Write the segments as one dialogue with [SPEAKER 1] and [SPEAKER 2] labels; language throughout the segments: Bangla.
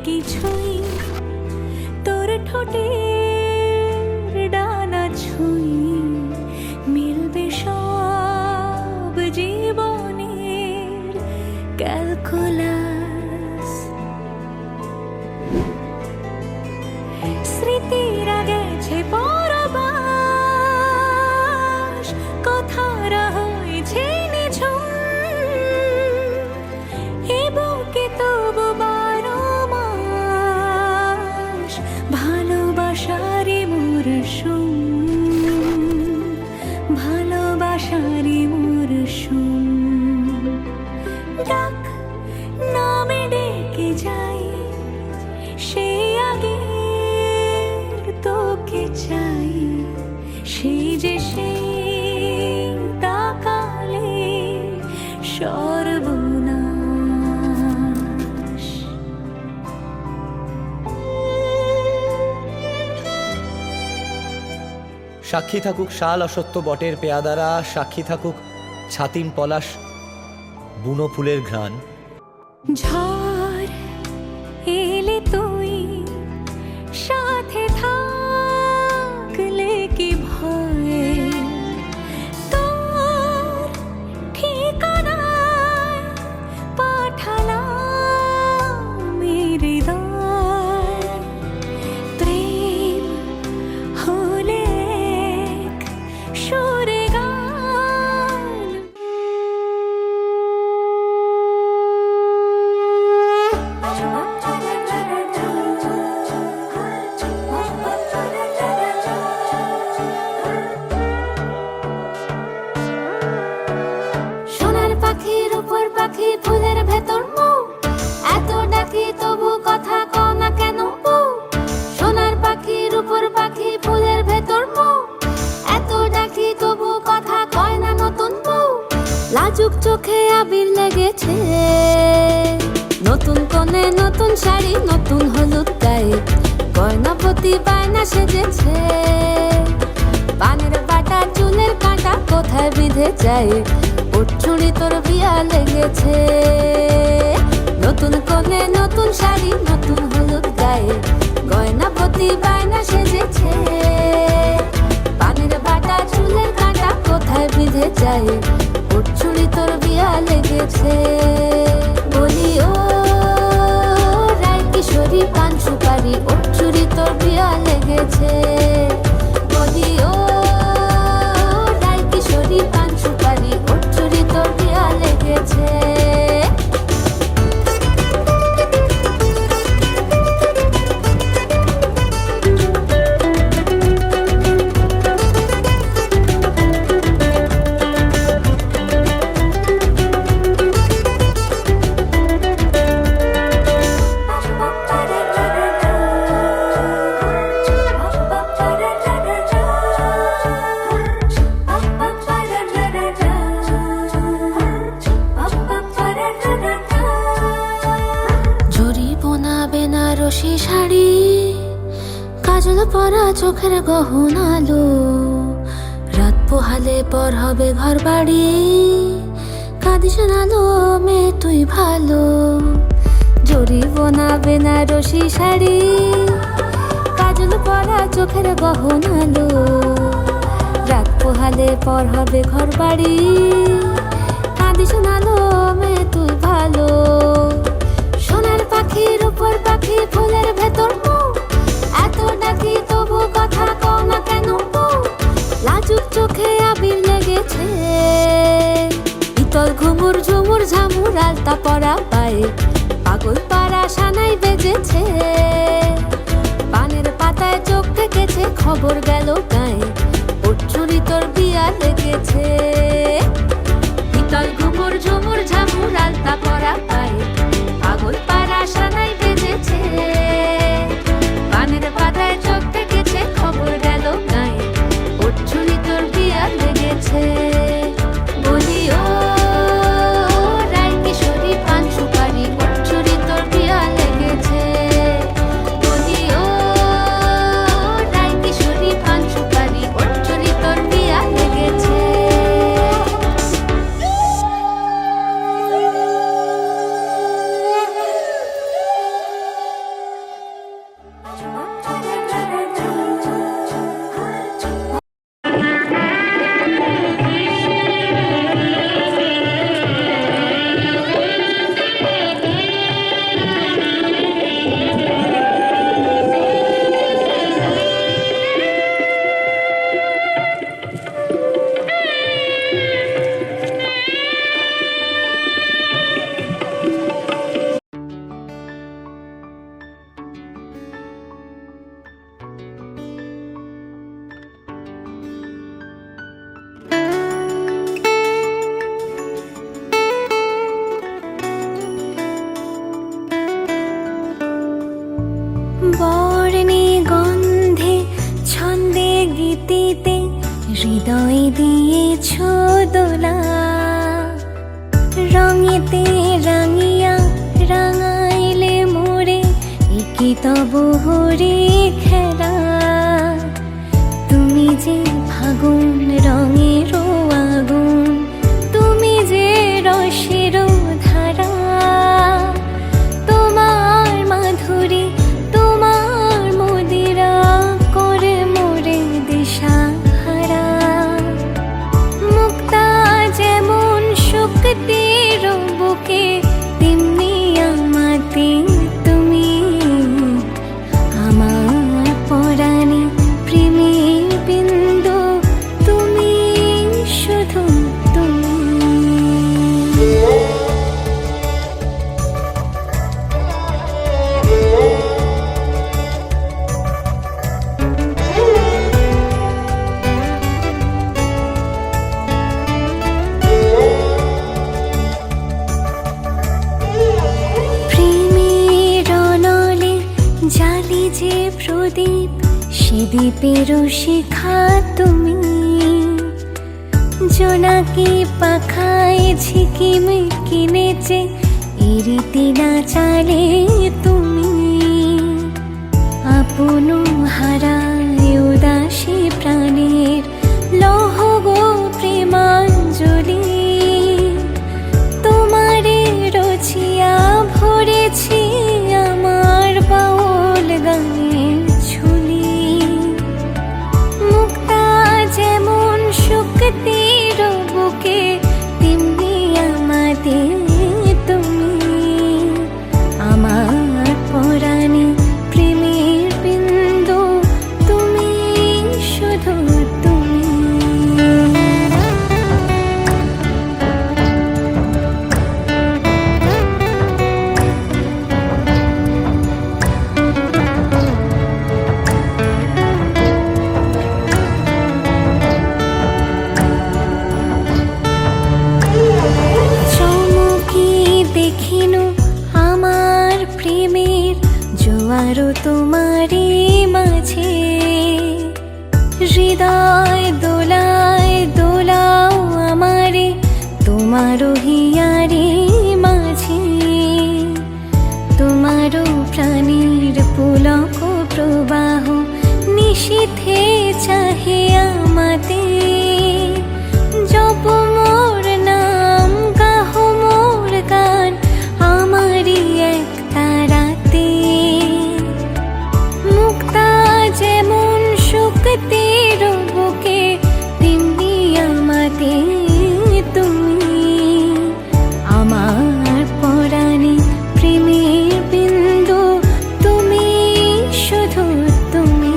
[SPEAKER 1] কিছুই তোর ঠোঁটের ডানা ছুঁই মিলবে সব জীবনের ক্যালকুলাস। স্মৃতিরা গেছে পরবাস, কথারা হয়েছে নিঝুম, এ বুকে তবু 12 মাস ভালোবাসারই মরশুম, ভালোবাসারই মরশুম। ডাক নামে ডেকে যাই সেই আগের তোকে চাই, সেই যে সেই তাকালে সর্বনাশ।
[SPEAKER 2] সাক্ষী থাকুক শাল অসত্য বটের পেয়াদারা, সাক্ষী থাকুক ছাতিম পলাশ বুনো ফুলের ঘ্রাণ।
[SPEAKER 1] ঝড় এলে তুই সাথে থাকলে কি ভয়, তোর ঠিকানায় পাঠালাম হৃদয়। প্রেম হলে এক সুরে গান, সোনার পাখির উপর পাখি ফুলের ভেতর মুখ, এত ডাকি তবু কথা কও না কেন বউ। সোনার পাখির উপর পাখি ফুলের ভেতর মুখ, এত ডাকি তবু কথা কয় না নতুন বউ। লাজুক চোখে আবির লেগেছে, নতুন কোণে নতুন শাড়ি নতুন হলুদ গায়ে, গয়নাপতি বায়না সেজেছে। পানের বাটা চুলের কাঁটা কোথায় বিঁধে যায়, ওর চুড়ি তোর বিয়া লেগেছে। নতুন কোণে নতুন শাড়ি নতুন হলুদ গায়ে, গয়নাপতি বায়না সেজেছে। পানের বাটা চুলের কাঁটা কোথায় বিঁধে যায়, ওর চুড়ি তোর বিয়া লেগেছে। বলি ও রায় কিশোরী পান সুপারি, ওর চুড়ি তোর বিয়া লেগেছে। বলি ও রায় কিশোরী পান সুপারি, ওর চুড়ি তোর বিয়া লেগেছে। বেনারসি শাড়ি, কাজল পরা চোখের গহনালো, রাত পোহালে পর হবে ঘর বাড়ি, কাঁদিস নালো মেয়ে তুই ভালো। জরি বোনা বেনারসি শাড়ি, কাজল পরা চোখের গহনালো, রাত পোহালে পর হবে ঘর বাড়ি, কাঁদিস নালো মেয়ে তুই ভালো। সোনার পাখির উপর পাখি ফুলের ভেতর মুখ, এত ডাকি তবু কথা কও না কেন বউ। লাজুক চোখে আবির লেগেছে, ইতল ঘুমুর ঝুমুর ঝামুর আলতা পরা পায়ে, পাগল পাড়া সানাই বেজেছে। পানের পাতায় চোখ থেকেছে খবর গেল গায়ে, ওর চুরি তোর বিয়া লেগেছে। ইতল ঘুমুর ঝুমুর ঝামুর আলতা পরা পায়ে, পাগল পাড়া সানাই বেজেছে। পানের পাতায় চোখ থেকেছে খবর গেল গায়ে, ওর চুরি তোর বিয়া লেগেছে। বলি ও রায় কিশোরী পান সুপারি, ওর চুরি তোর বিয়া লেগেছে। বলি ও রায় কিশোরী পান সুপারি, ওর চুরি তোর বিয়া লেগেছে। বর্ণে গন্ধে ছন্দে গীতিতে হৃদয় দিয়েছ দোলা, রঙেতে রাঙিয়া রাঙাইলে মোরে একি তব হরে খেলা। তুমি যে ফাগুন রঙের আগুন, তুমি যে রসের ধারা, তোমার মাধুরী তোমার মদিরা করে মোরে দিশাহারা। মুক্তা যেমন শক্তির বুকে, তেমনি আমাতে তুমি আমার পরাণে প্রেমের বিন্দু, তুমি শুধু তুমি। প্রেমের অনলে জালি যে প্রদীপ, সে দ্বীপের শিখা তুমি। জোনাকি পাখায় ঝিকিম কিনেছে ইরিতি না চালে তুমি। আপন হারায় উদাসী প্রাণের লহ গো প্রেমাঞ্জলি, তোমারে রচিয়া ভরেছি আমার বাউল গানের ঝুলি। মুক্তা যেমন শক্তির বুকে, তেমনি আমাদের তুমি আমার পরাণে প্রেমের বিন্দু, তুমি শুধু তুমি। চমকি দেখিনু আমার প্রেমের জোয়ার তোমারে মাঝে, হৃদয় দোলায় দোলাও আমারে তোমার হিয়ারে মাঝে। তোমারও প্রাণীর পুলক প্রবাহ নিশীথে চাহে আমাতে। জপ মোর নাম গাহ মোর গান আমারি এক তারাতে। মুক্তা যেমন শক্তির বুকে, তেমনি আমাতে তুমি আমার পরাণে প্রেমের বিন্দু, তুমি শুধু তুমি।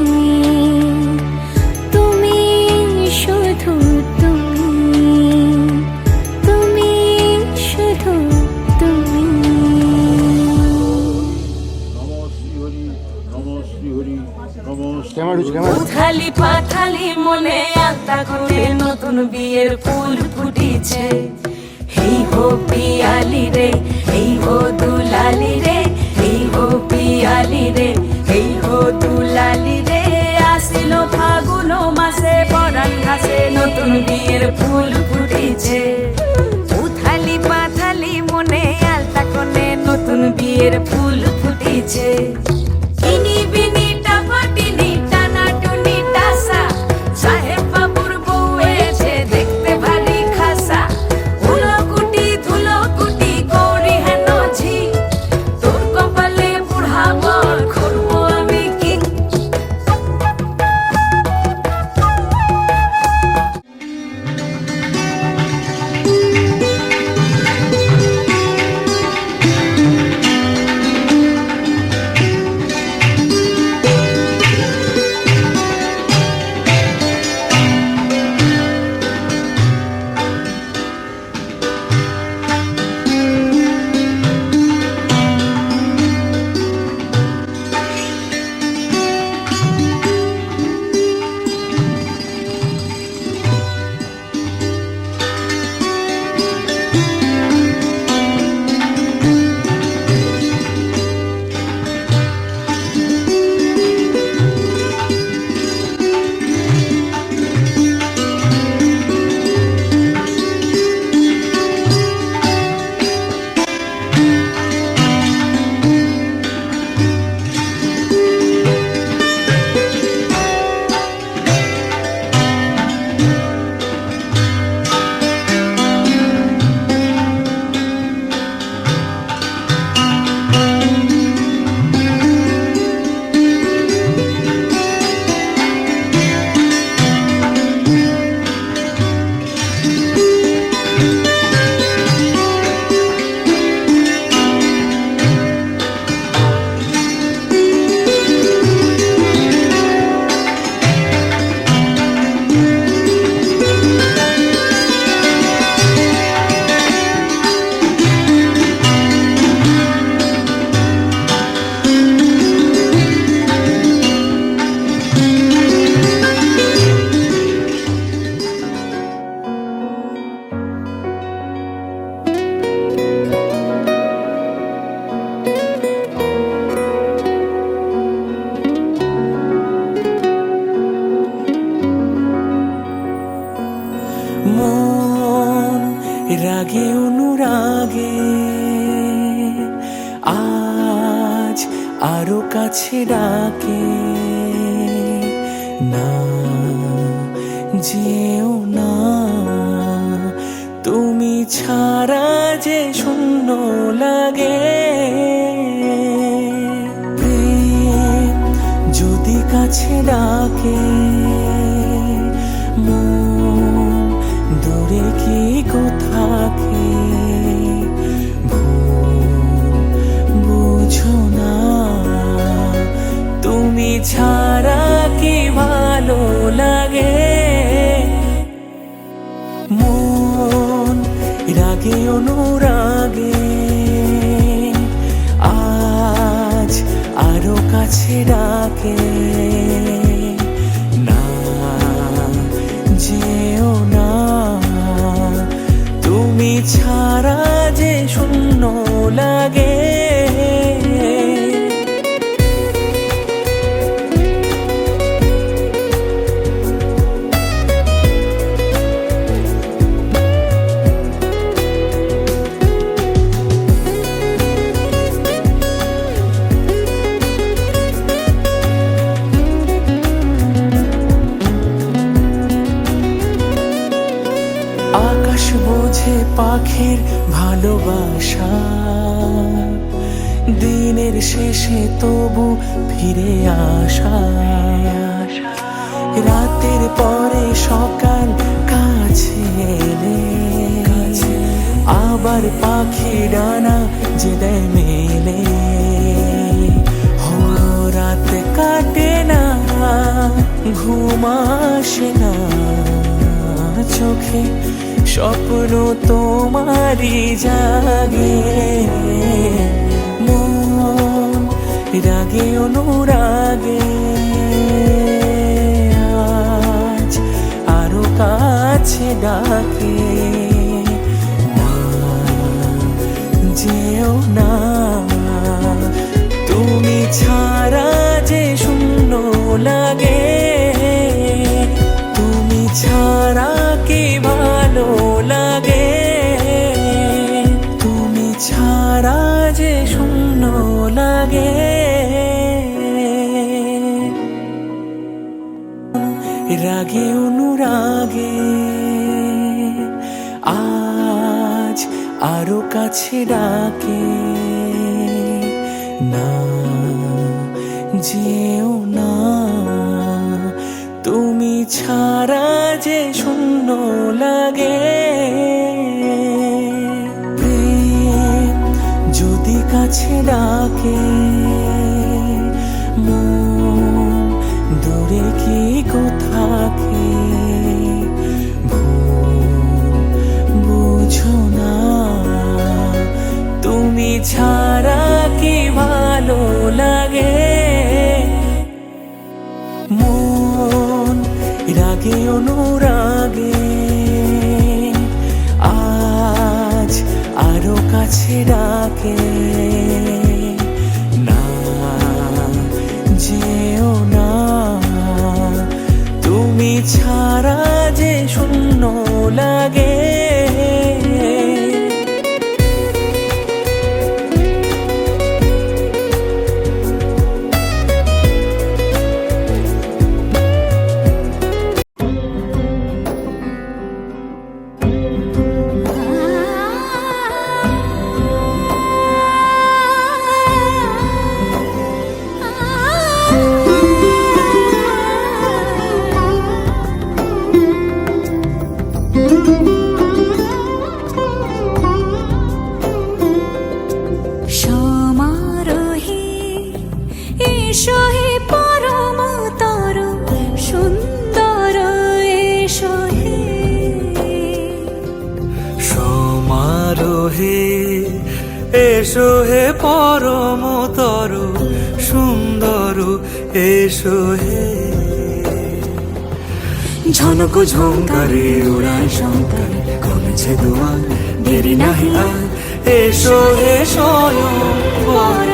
[SPEAKER 1] তুমি শুধু তুমি, তুমি শুধু তুমি।
[SPEAKER 3] উথালি পাথালি মনে আলতা করে নতুন বিয়ের ফুল ফুটিছে। এই হো পিয়ালি রে, এই হো দুলালি রে, এই হো পিয়ালি রে, এই হো দুলালি রে। আসিল ফাগুন মাসে পরাণ ঘাসে নতুন বিয়ের ফুল ফুটিছে। উথালি পাথালি মনে আলতা করে নতুন বিয়ের ফুল ফুটিছে। ইনি বিনি টাপাটিনি টানাটুনি টাসা, সাহেব বাবুর বউ এসে দেখতে ভারী খাসা। উলকুটি ধুলকুটি গৌরী হেন ঝি, তোর কপালে বুড়া বর করবো আমি কি।
[SPEAKER 4] আরো কাছে ডাকে, না যেও না, তুমি ছাড়া যে শূন্য লাগে। প্রেম যদি কাছে ডাকে, মন দূরে কি কোথাকে, বুঝো না, তুমি ছাড়া কি ভালো লাগে। মন রাগে অনুরাগে আজ আরো কাছে ডাকে, না যেও না, তুমি ছাড়া যে শূন্য লাগে। আকাশ বোঝে পাখির ভালোবাসা, দিনের শেষে তবু ফিরে আসা, রাতের পরে সকাল কাছে এলে আবার পাখি ডানা যে দেয় মেলে। রাত কাটে না, ঘুম আসে না চোখে, স্বপ্ন তোমারই জাগে। মন রাগে অনুরাগে আজ আরো কাছে ডাকে, না যেও না, তুমি ছাড়া যে শূন্য লাগে। তুমি ছাড়া কি ভালো লাগে, তুমি ছাড়া যে শূন্য লাগে। রাগে অনুরাগে আজ আরো কাছে ডাকে, না যেও না, তুমি ছাড়া যে শূন্য লাগে। প্রেম যদি কাছে ডাকে, মন দূরে কি কোথাকে, বুঝো না, তুমি ছাড়া কি ভালো লাগে। মন রাগে অনুরাগে আজ আরো কাছে ডাকে, না যেও না, তুমি ছাড়া যে শূন্য লাগে।
[SPEAKER 1] সমারোহে এসো হে পরমতর সুন্দর, এসো হে
[SPEAKER 4] সমারোহে এসো হে পরমতর সুন্দর, এসো হে ঝনক ঝঙ্কারে উড়ায় শঙ্কারে, কমেছে দুয়ার দেরি নাহি আর, এসো হে স্বয়ং বর,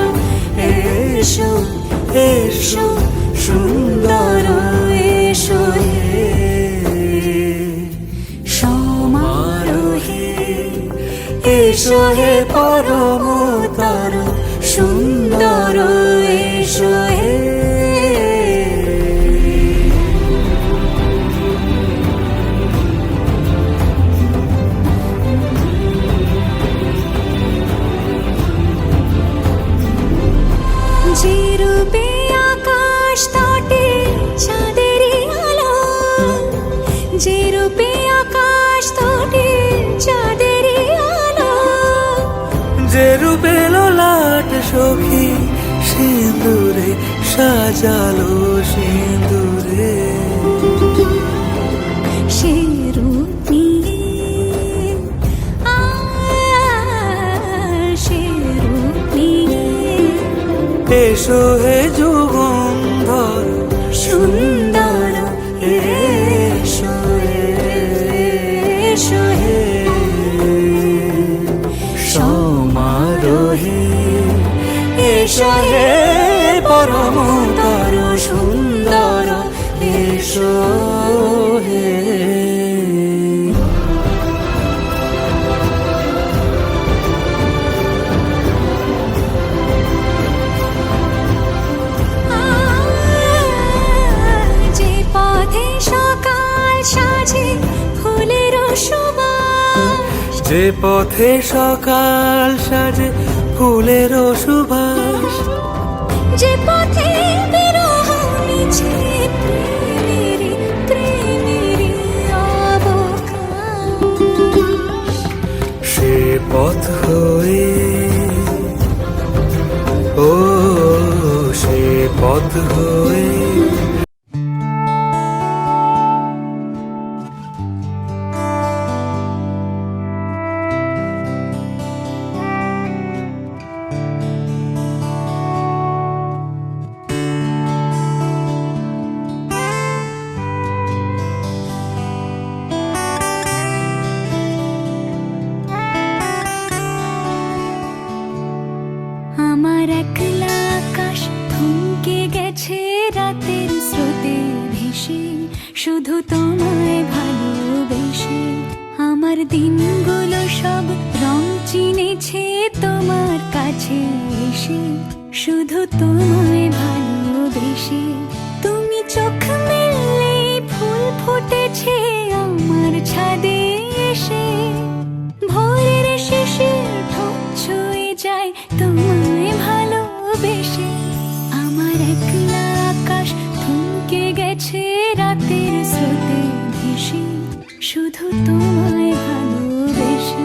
[SPEAKER 4] এসো এসো সুন্দর, এসো হে
[SPEAKER 1] সমারোহে
[SPEAKER 4] এসো হে পরমতর সুন্দর,
[SPEAKER 1] রূপে আকাশ তটে চাঁদেরই আলো, যে রূপে আকাশ তটে চাঁদেরই আলো,
[SPEAKER 4] যে রূপে ললাট সখী সিঁদুরে সাজালো সিঁদুরে,
[SPEAKER 1] সে রূপ নিয়ে সে রূপ নিয়ে
[SPEAKER 4] এসো হে যুগন্ধর
[SPEAKER 1] সুন্দর এসো এসো হে
[SPEAKER 4] সমারোহে এসো হে পরমতর সুন্দর এসো হে।
[SPEAKER 1] যে পথে সকাল সাজে ফুলের সুবাস,
[SPEAKER 4] যে পথে সকাল সাজে ফুলের সুবাস,
[SPEAKER 1] যে পথে বিরহ মিছে প্রেমেরই প্রেমেরই অবকাশ,
[SPEAKER 4] সে পথ হয়ে ও সে পথ হয়ে
[SPEAKER 1] আমার একলা আকাশ থমকে গেছে রাতের স্রোতে ভেসে, শুধু তোমায় ভালোবেসে। আমার দিনগুলো সব রং চিনেছে তোমার কাছে এসে, শুধু তোমায় ভালোবেসে। তুমি চোখ মেললে ফুল ফুটেছে আমার ছাদে এসে, ভোরের শেষের ঠোঁট ছুঁয়ে যায় তোমায় ভালোবেসে। আমার একলা আকাশ থমকে গেছে রাতের স্রোতে ভেসে, শুধু তোমায় ভালোবেসে।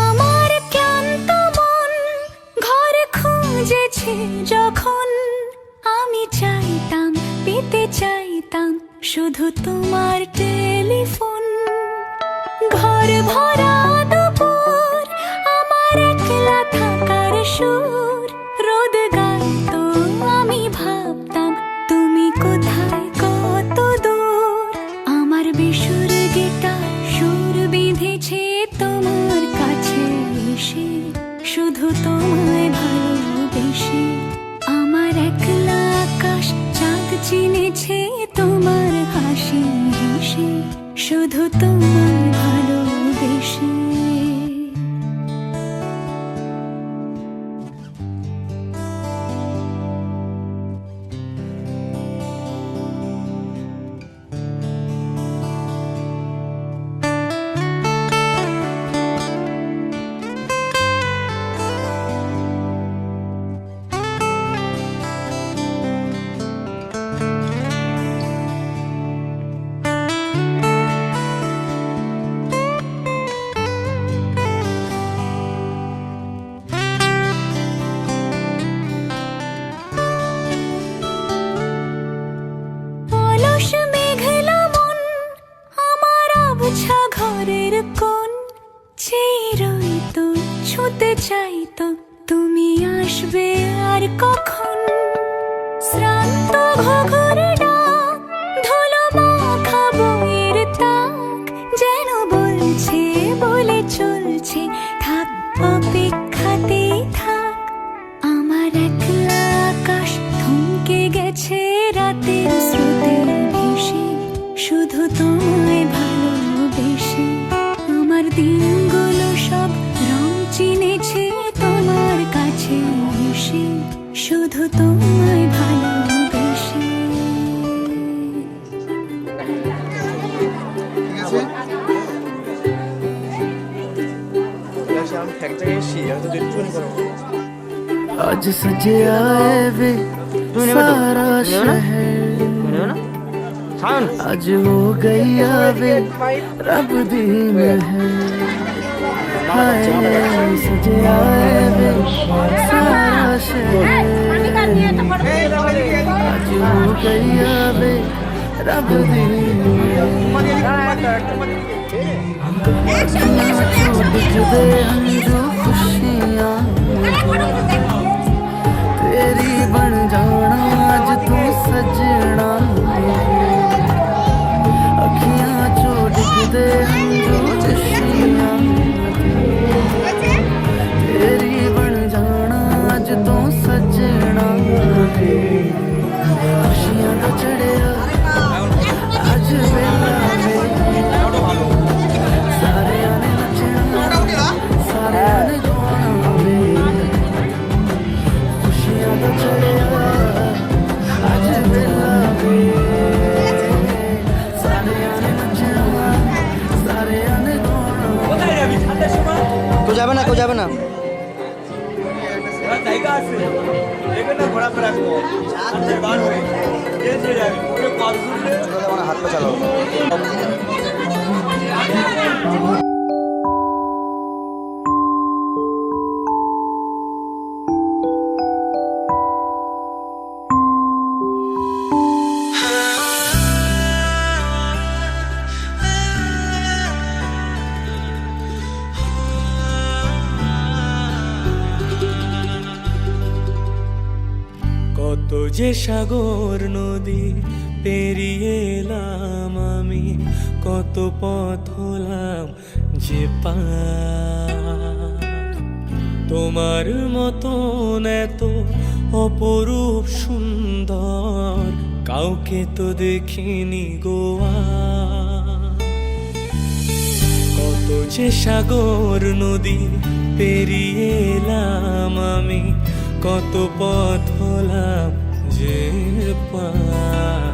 [SPEAKER 1] আমার ক্লান্ত মন ঘর খুঁজেছে যখন, আমি চাইতাম পেতে চাইতাম শুধু তোমার টেলিফোন। ঘর ভরা দুপুর আমার একলা থাকার সুর, রোদ গাইতো আমি ভাবতাম তুমি কোথায় কত দূর। আমার বেসুর গিটার সুর বিঁধেছে তোমার কাছে এসে, শুধু তোমায় ভালোবেসে। আমার একলা আকাশ চাঁদ চিনেছে তোমার হাসি হেসে, শুধু তোমায় ভালোবেসে।
[SPEAKER 5] তোমায় ভালোবেসে আমার দিনগুলো সব রং চিনেছে তোমার কাছে এসে শুধু তোমায় ভালোবেসে।
[SPEAKER 4] आज सजे आए वे सारा शहर, आज हो गई आवे रब दी महर। हाय सजे आए वे सारा शहर, आज हो गई आवे रब दी खुशियाँ तेरी बन जाना आज तू सजना। अखियां छोड़ दे हम जो खुशियाँ तेरी बन जाना आज तू सजना। खुशियां तो चढ़े आज वेला सारे आने नचना सारे आने गाना वे। खुशियां तो चढ़े आज वेला वे सारे आने नचना सारे आने गाना।
[SPEAKER 6] কেউ যাবে না, কেউ যাবে না। হাত পা চালাও।
[SPEAKER 4] কত যে সাগর নদী পেরিয়ে এলাম আমি, কত পথ হলাম যে পার। তোমার মতন এত অপরূপ সুন্দর কাউকে তো দেখিনি গোয়া। কত যে সাগর নদী পেরিয়ে এলাম আমি, কত পথ হলাম যে পার।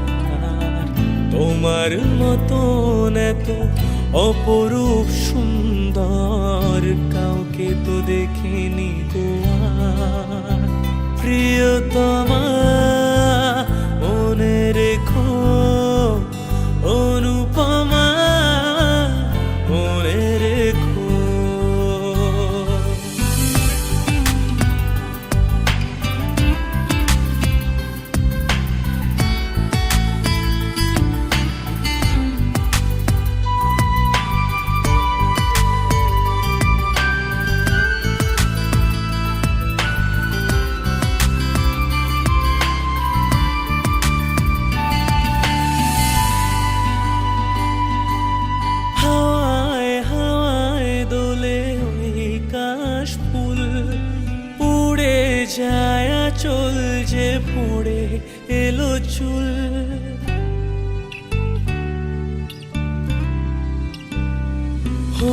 [SPEAKER 4] তোমার মতন এত অপরূপ সুন্দর কাউকে তো দেখিনি গোয়া। প্রিয়তমা মনে রেখো অনুপমা মনে রেখো। চল যে পড়ে এলো চুল। ও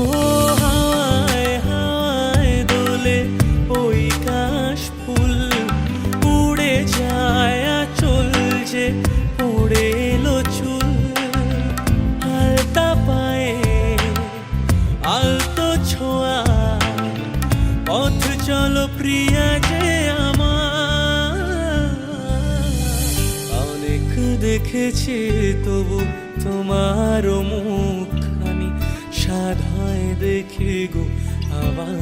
[SPEAKER 4] হাওয়ায় হাওয়ায় দোলে ওই কাশ ফুল, উড়ে যায় চল যে পড়ে এলো চুল। আলতা পায়ে আলতো ছোঁয়া পথ চলো প্রিয়া যে দেখেছি তবু তোমার মুখখানি সাধ হয় দেখি গো আবার।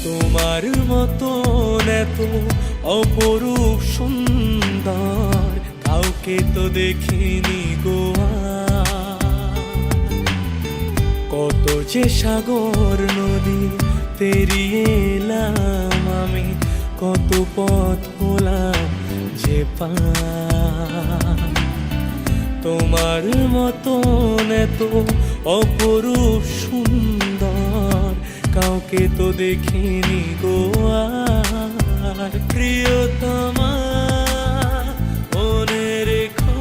[SPEAKER 4] তোমার মতন এত অপরূপ সুন্দর কাউকে তো দেখিনি গোয়া। কত যে সাগর নদী পেরিয়ে এলাম আমি, কত পথ হলাম যে পার। তোমার মতন এত অপরূপ সুন্দর কাউকে তো দেখিনি গোয়া। প্রিয়তমা মনে রেখো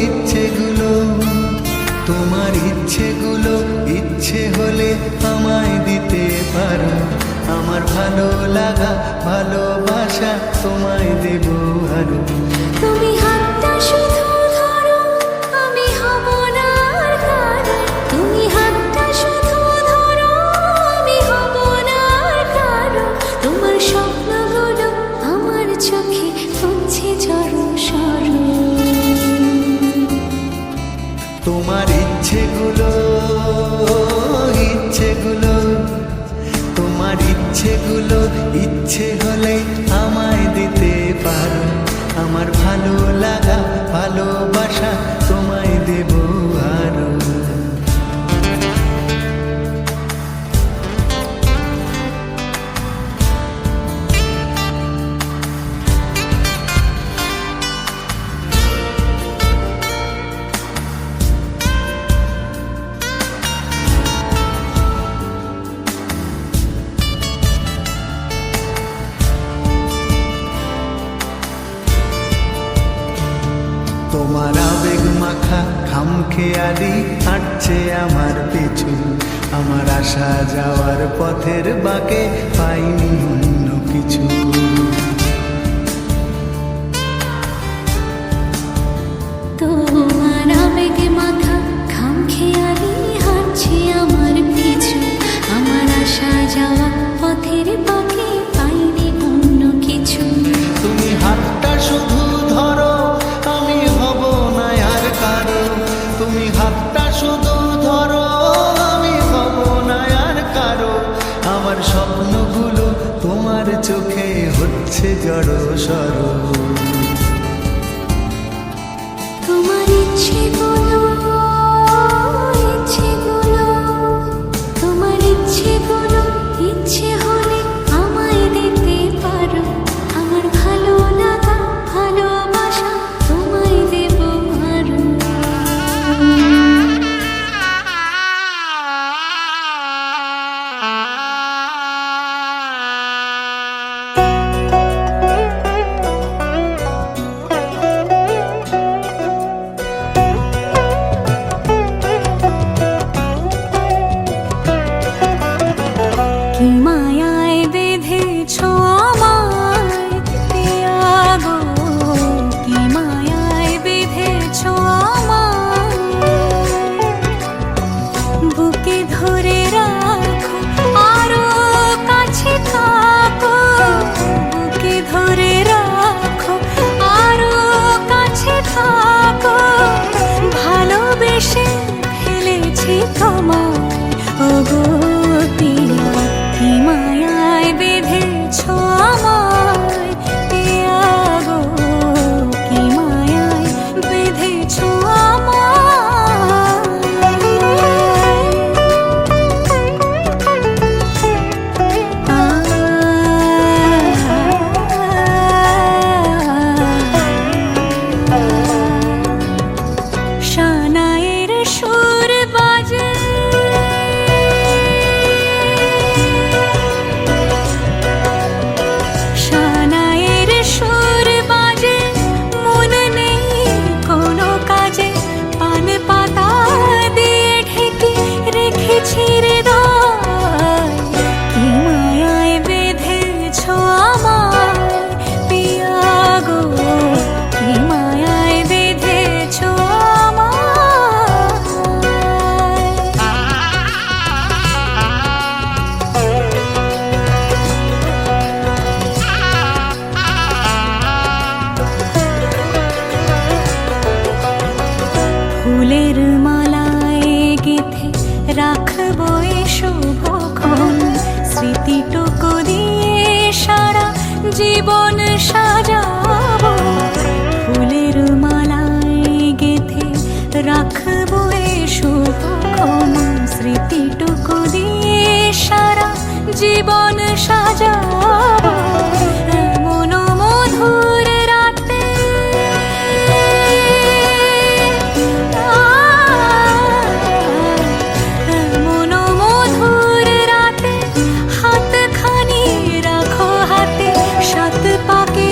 [SPEAKER 7] ইচ্ছেগুলো, তোমার ইচ্ছেগুলো ইচ্ছে হলে আমায় দিতে পারো। আমার ভালো লাগা ভালোবাসা তোমায় দেব আরো।
[SPEAKER 5] তুমি হাতটা শুধু ধরো, আমি হব না আর কারো। তুমি হাতটা শুধু ধরো, আমি হব না আর কারো। তোমার স্বপ্নগুলো আমার চোখে পড়ছে ঝড়ো সরো।
[SPEAKER 7] তোমার ইচ্ছেগুলো, ইচ্ছেগুলো, তোমার ইচ্ছেগুলো ইচ্ছে হলে আমায় দিতে পারো। আমার ভালো লাগা ভালোবাসা তোমায় দেব আরো। তোমার আবেগ মাখা খামখেয়ালি হাঁটছে আমার পিছু। আমার আসা যাওয়ার পথের বাঁকে পাইনি অন্য কিছু।
[SPEAKER 5] তোমার আবেগে মাথা খামখেয়ালি হাঁটছে আমার পিছু। আমার আসা যাওয়া পথের বাঁকে পাইনি অন্য কিছু।
[SPEAKER 7] তুমি হাতটা শুধু ধরো, আমি হব না আর কারো। তুমি হাতটা শুধু ধরো, আমি হব না আর কারো। আমার স্বপ্নগুলো তোমার চোখে হচ্ছে জড়ো সরো।
[SPEAKER 5] তোমার ইচ্ছেগুলো, ইচ্ছেগুলো, তোমার ইচ্ছেগুলো ইচ্ছে হলে আমায় দিতে পারো। আমার ভালো লাগা ভালোবাসা তোমায় দেব আরো। কি মায়ায় বেঁধেছো আমায় পিয়া গো, কি মায়ায় বেঁধেছো আমায়। বুকে ধরে রাখো আরো কাছে থাকো। বুকে ধরে রাখো আরো কাছে থাকো। ভালোবেসে ফেলেছি তোমায় ওগো পিয়া। কি মায়ায় বেঁধেছো আমায় পিয়া গো, কি মায়ায় বেঁধেছো শানায়ের সুর বাজে, শানায়ের সুর বাজে। মন নেই কোনো কাজে, পান পাতা দিয়ে ঢেকে রেখেছি হৃদয়। কি মায়ায় বেঁধেছো আমায় পিয়া গো, কি মায়ায় বেঁধেছো ফুলের মালায় গেথে রাখবো এ শুভক্ষণ। স্মৃতিটুকু দিয়ে সারা জীবন সাজাবো। ফুলের মালায় গেথে রাখবো এ শুভক্ষণ। স্মৃতিটুকু দিয়ে সারা জীবন সাজাবো। এমন মধুর রাতে, এমন মধুর রাতে হাতখানি রাখো হাতে। সাত পাকে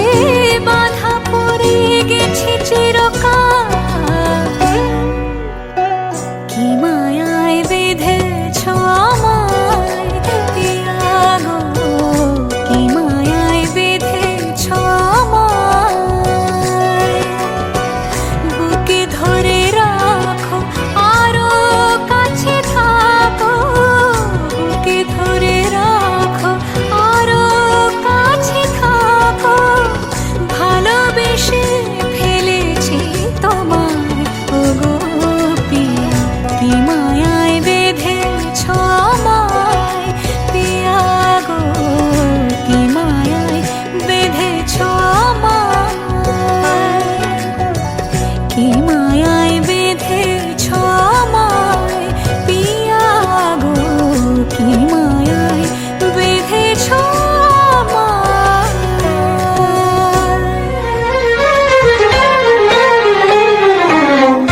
[SPEAKER 5] বাঁধা পড়ে গেছি চিরকাল।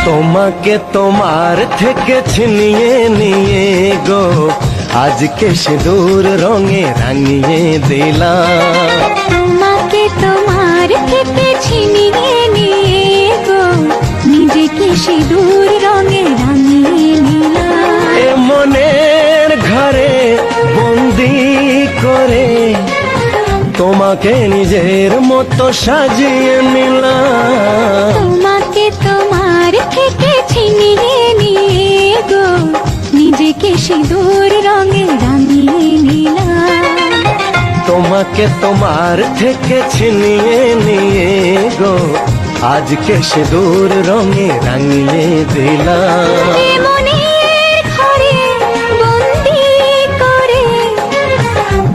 [SPEAKER 7] তোমাকে তোমার থেকে ছিনিয়ে নিয়ে গো আজকে সিঁদুর রঙে রাঙিয়ে দিলাম।
[SPEAKER 5] তোমাকে তোমার থেকে ছিনিয়ে নিয়ে গো নিজেকে সিঁদুর রঙে রাঙিয়ে নিলাম।
[SPEAKER 7] এ মনের ঘরে বন্দি করে তোমাকে নিজের মতো সাজিয়ে নিলাম।
[SPEAKER 5] তোমাকে তোমার থেকে ছিনিয়ে নিয়ে গো নিজেকে সিঁদুর রঙে রাঙিয়ে নিলাম।
[SPEAKER 7] তোমাকে তোমার থেকে ছিনিয়ে নিয়ে গো আজকে সিঁদুর রঙে রাঙিয়ে দিলাম।
[SPEAKER 5] এ মনের ঘরে বন্দি করে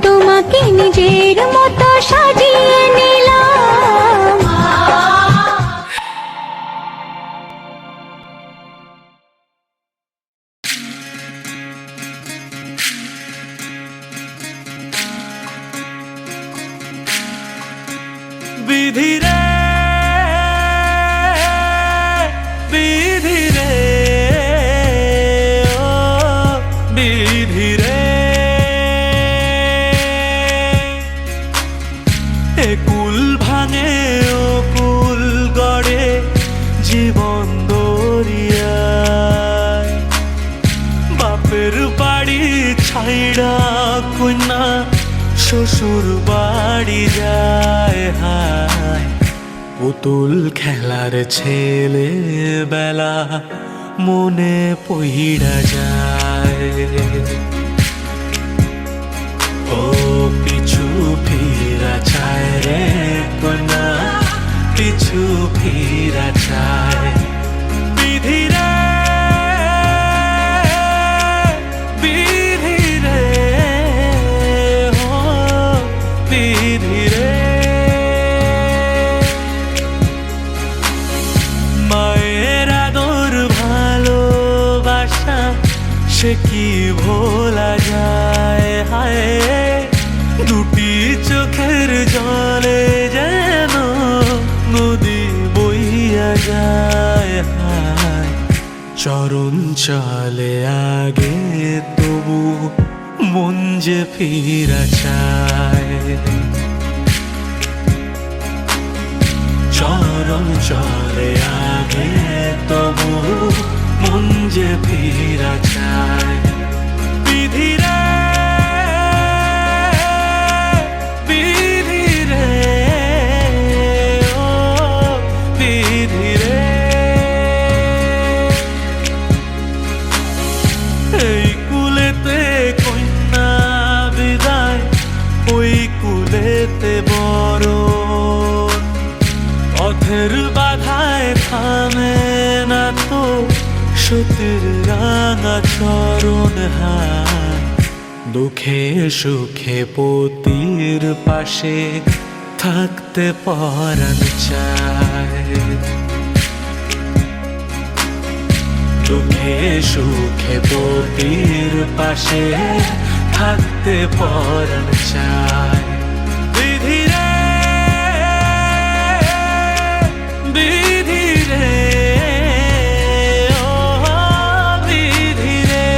[SPEAKER 5] তোমাকে নিজের মতো সাজিয়ে নিলাম।
[SPEAKER 8] বিধি রে বিধি রে ও বিধি রে, এ কুল ভাঙে ও কুল গড়ে জীবন দরিয়ায়। বাপের বাড়ি ছাইড়া কন্যা শ্বশুর বাড়ি যায় হায়। পুতুল খেলার ছেলে বেলা মনে পইড়া যায়। ও পিছু ফিরা চায় রে কন্যা, পিছু ফিরা চায়। বিধি রে বিধি রে ও বিধি রে, মায়ের আদর ভালোবাসা সে কি ভোলা যায় হায়। দুটি চোখের জলে যেন নদী বইয়া যায় হায়। চরণ চলে আগে তবু মন যে ফিরা চায়। চরণ চলে আগে তবু মন যে ফিরা চায়। বিধি রে বিধি রে ও বিধি রে, এই কুলেতে কন্যা বিদায় ওই কুলেতে বড়। পথের বাধায় থামে না তো সতীর রাঙা চরণ হায়। দুঃখে সুখে পতির পাশে থাকতে পরাণ চায়। দুঃখে সুখে পতির পাশে থাকতে পরাণ চায়। বিধি রে বিধি রে ও বিধি রে।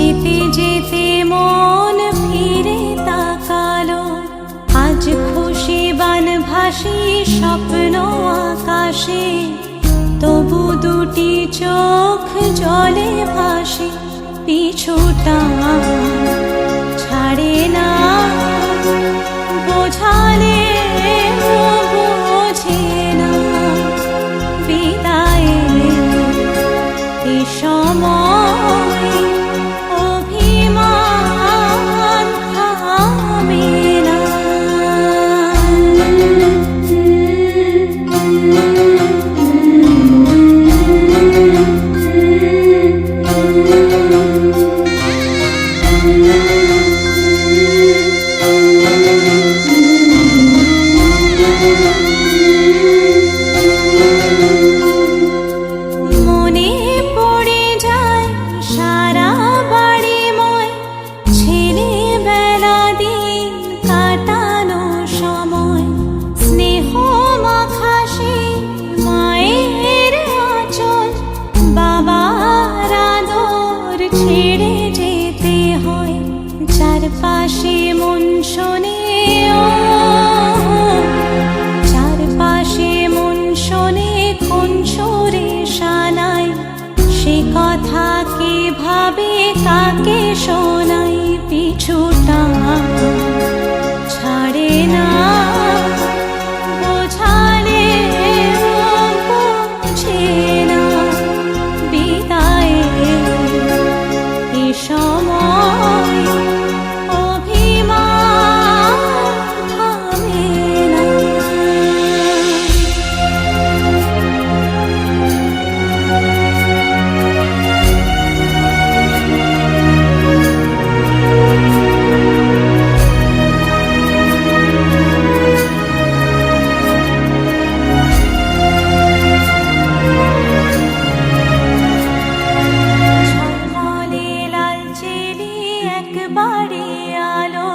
[SPEAKER 5] যেতে যেতে মন ফিরে তাকালো, আজ খুশি বান ভাসি স্বপ্ন আকাশে, তবু দুটি চোখ জলে ভাসে, পিছুটা ছাড়ে না, বোঝালে বোঝে না, বিদায়ের এ সময় অভিমান থামে না। মনে পড়ে যায় সারা বাড়িময় ছেলেবেলা দিন কাটানো সময়, স্নেহ মাখা সেই মায়ের আঁচল, বাবার আদর ছেড়ে যেতে হয়, চারপাশে মন শোনে চারপাশে মন শোনে কোন সুরে শানাই, সে কথা কে ভাবে কাকে শোনাই, পিছুটা ছাড়ে না, বোঝালে বোঝে না, বিদায়ের এ সময় অভিমান থামে না। ঝলমলে লাল চেলি একবারে আলো,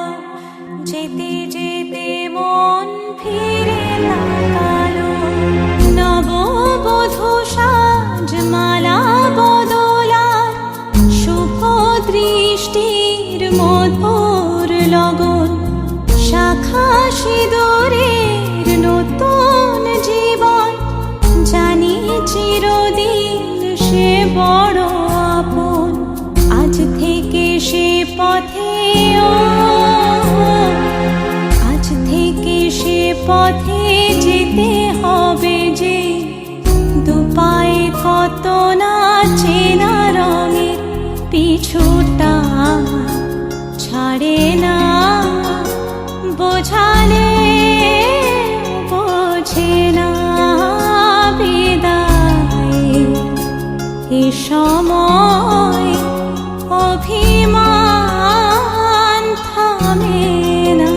[SPEAKER 5] যেতে যেতে মন ফিরে তাকালো, নববধূ সাজ মালা বদলার, শুভ দৃষ্টির মধুর লগন, শাখা সিঁদুরের নতুন জীবন, জানি চিরদিন সে বড় আপন, আজ থেকে সে পথে আজ থেকে সে পথে যেতে হবে যে, দুপায়ে কত না চেনা রঙের, পিছুটা ছাড়ে না, বোঝালে বোঝে না, বিদায়ের এ সময় অভিমান থামে না।